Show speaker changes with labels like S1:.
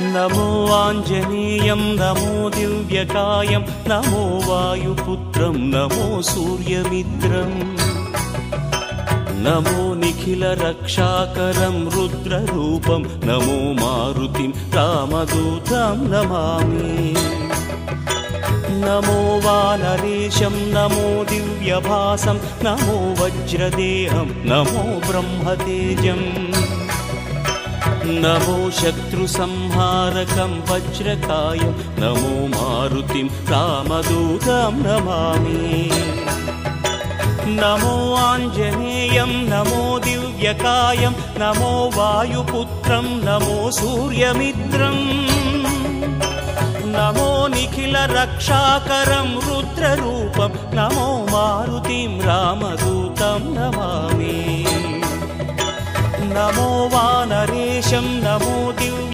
S1: नमो आञ्जनेयं नमो दिव्यकायं नमो वायुपुत्रं नमो सूर्यमित्रम् नमो निखिलरक्षाकरं रुद्ररूपं नमो मारुतिं रामदूतं Namami नमो वानरेशं नमो दिव्यभासं नमो वज्रदेहं नमो ब्रह्मतेजम् नमो शत्रुसंहारकं वज्रकायं नमो मारुतिं रामदूतं Namami नमो आञ्जनेयं नमो दिव्यकायं नमो वायुपुत्रं नमो सूर्यमित्रम् नमो निखिलरक्षाकरं रुद्ररूपं नमो मारुतिं रामदूतं Namami नमो वानरेशं नमो दिव्य